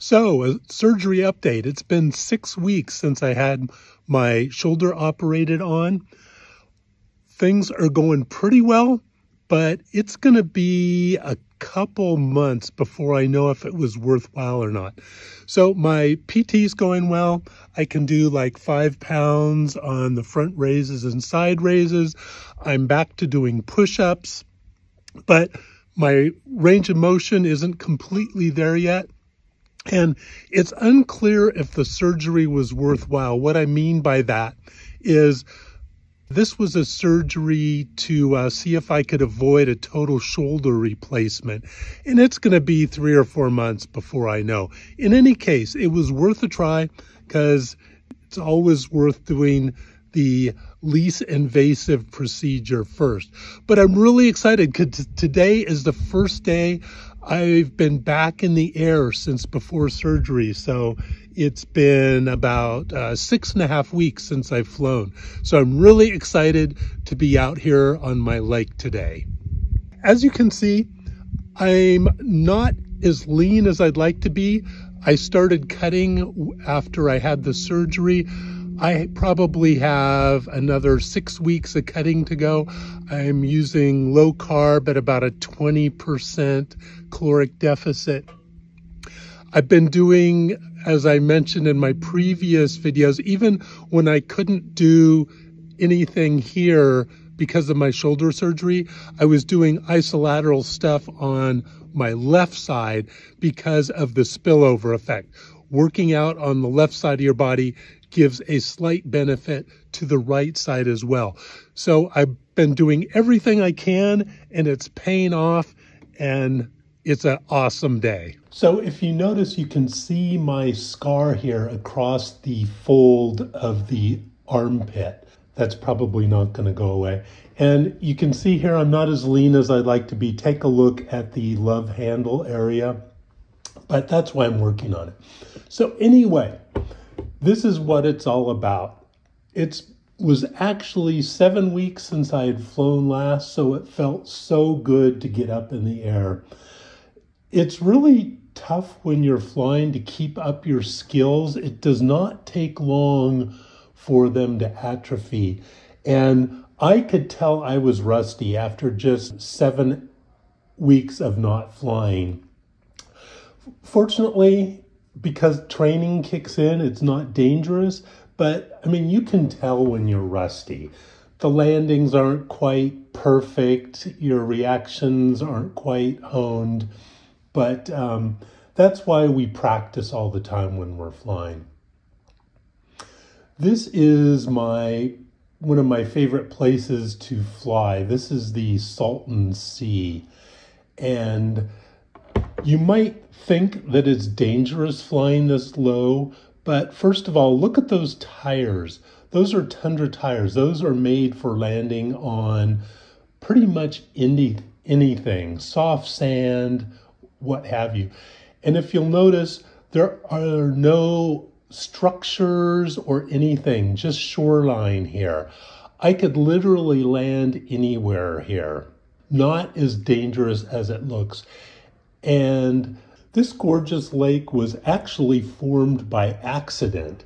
So, a surgery update. It's been 6 weeks since I had my shoulder operated on. Things are going pretty well, but it's going to be a couple months before I know if it was worthwhile or not. So my PT's going well. I can do like 5 pounds on the front raises and side raises. I'm back to doing push-ups, but my range of motion isn't completely there yet. And it's unclear if the surgery was worthwhile. What I mean by that is this was a surgery to see if I could avoid a total shoulder replacement. And it's going to be 3 or 4 months before I know. In any case, it was worth a try because it's always worth doing the least invasive procedure first. But I'm really excited because today is the first day I've been back in the air since before surgery. So it's been about 6.5 weeks since I've flown. So I'm really excited to be out here on my lake today. As you can see, I'm not as lean as I'd like to be. I started cutting after I had the surgery. I probably have another 6 weeks of cutting to go. I'm using low carb at about a 20% caloric deficit. I've been doing, as I mentioned in my previous videos, even when I couldn't do anything here because of my shoulder surgery, I was doing isolateral stuff on my left side because of the spillover effect. Working out on the left side of your body gives a slight benefit to the right side as well. So I've been doing everything I can and it's paying off and it's an awesome day. So if you notice, you can see my scar here across the fold of the armpit. That's probably not going to go away. And you can see here I'm not as lean as I'd like to be. Take a look at the love handle area, but that's why I'm working on it. So anyway, this is what it's all about. It was actually 7 weeks since I had flown last, so it felt so good to get up in the air. It's really tough when you're flying to keep up your skills. It does not take long for them to atrophy. And I could tell I was rusty after just 7 weeks of not flying. Fortunately, because training kicks in, it's not dangerous, but I mean, you can tell when you're rusty. The landings aren't quite perfect, your reactions aren't quite honed, but that's why we practice all the time when we're flying. This is one of my favorite places to fly. This is the Salton Sea, and you might think that it's dangerous flying this low, but first of all, look at those tires. Those are Tundra tires. Those are made for landing on pretty much anything, soft sand, what have you. And if you'll notice, there are no structures or anything, just shoreline here. I could literally land anywhere here. Not as dangerous as it looks. And this gorgeous lake was actually formed by accident.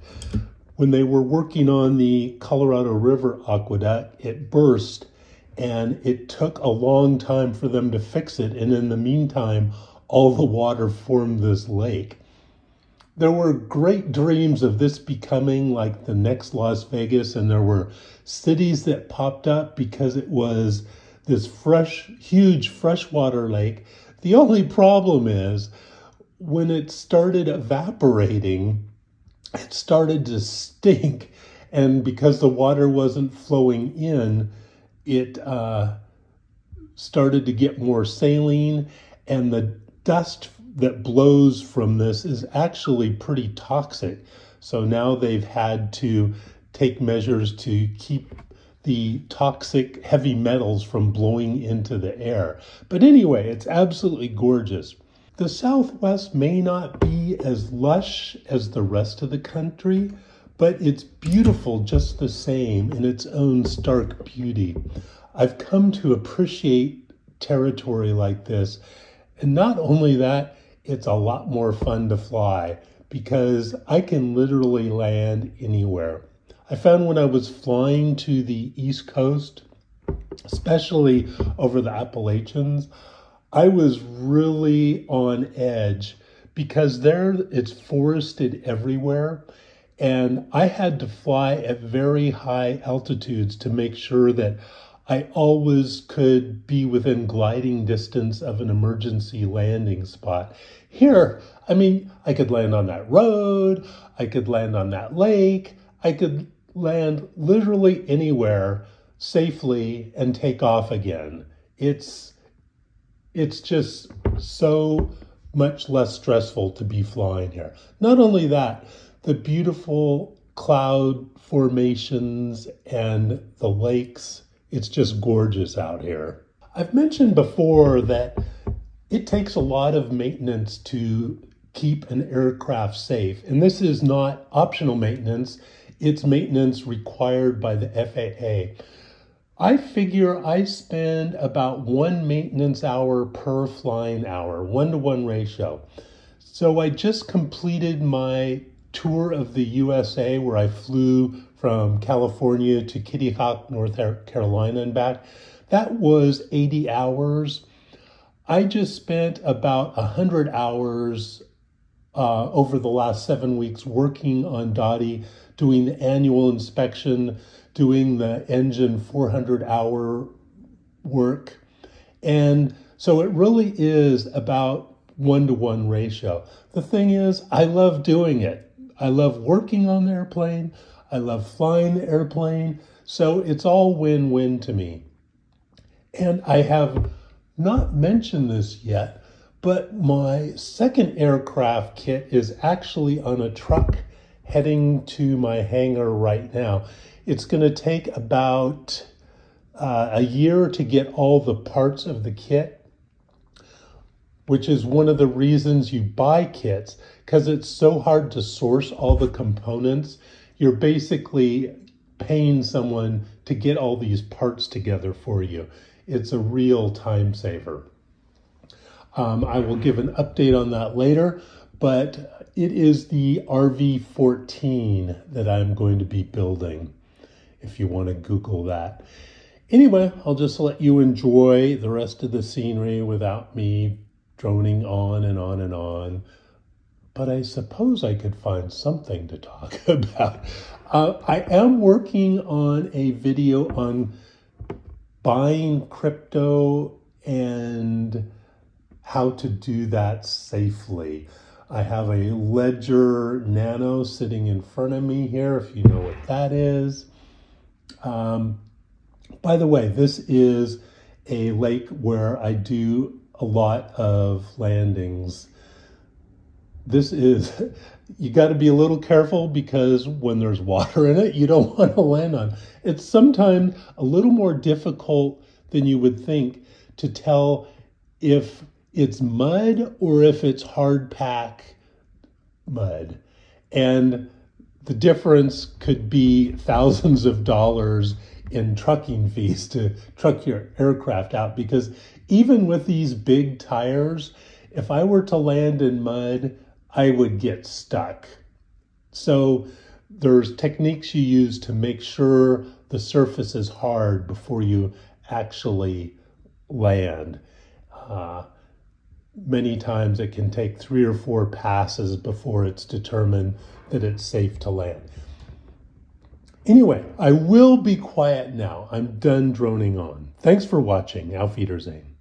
When they were working on the Colorado River Aqueduct, it burst and it took a long time for them to fix it. And in the meantime, all the water formed this lake. There were great dreams of this becoming like the next Las Vegas, and there were cities that popped up because it was this huge freshwater lake. The only problem is when it started evaporating, it started to stink. And because the water wasn't flowing in, it started to get more saline, and the dust that blows from this is actually pretty toxic. So now they've had to take measures to keep the toxic heavy metals from blowing into the air. But anyway, it's absolutely gorgeous. The Southwest may not be as lush as the rest of the country, but it's beautiful just the same in its own stark beauty. I've come to appreciate territory like this. And not only that, it's a lot more fun to fly because I can literally land anywhere. I found when I was flying to the East Coast, especially over the Appalachians, I was really on edge because there it's forested everywhere. And I had to fly at very high altitudes to make sure that I always could be within gliding distance of an emergency landing spot. Here, I mean, I could land on that road, I could land on that lake, I could land literally anywhere safely and take off again. It's just so much less stressful to be flying here. Not only that, the beautiful cloud formations and the lakes, it's just gorgeous out here. I've mentioned before that it takes a lot of maintenance to keep an aircraft safe. And this is not optional maintenance, it's maintenance required by the FAA. I figure I spend about 1 maintenance hour per flying hour, 1-to-1 ratio. So I just completed my tour of the USA where I flew from California to Kitty Hawk, North Carolina and back. That was 80 hours. I just spent about 100 hours over the last 7 weeks working on Dottie, doing the annual inspection, doing the engine 400-hour work. And so it really is about 1-to-1 ratio. The thing is, I love doing it. I love working on the airplane. I love flying the airplane. So it's all win-win to me. And I have not mentioned this yet, but my second aircraft kit is actually on a truck heading to my hangar right now. It's going to take about a year to get all the parts of the kit, which is one of the reasons you buy kits, because it's so hard to source all the components. You're basically paying someone to get all these parts together for you. It's a real time saver. I will give an update on that later, but it is the RV-14 that I'm going to be building, if you want to Google that. Anyway, I'll just let you enjoy the rest of the scenery without me droning on and on and on. But I suppose I could find something to talk about. I am working on a video on buying crypto and how to do that safely. I have a Ledger Nano sitting in front of me here, if you know what that is. By the way, this is a lake where I do a lot of landings. This is, you got to be a little careful because when there's water in it, you don't want to land on. It's sometimes a little more difficult than you would think to tell if it's mud or if it's hard pack mud. And the difference could be thousands of dollars in trucking fees to truck your aircraft out, because even with these big tires, if I were to land in mud, I would get stuck. So there's techniques you use to make sure the surface is hard before you actually land. Many times it can take 3 or 4 passes before it's determined that it's safe to land. Anyway, I will be quiet now. I'm done droning on. Thanks for watching. Auf Wiedersehen.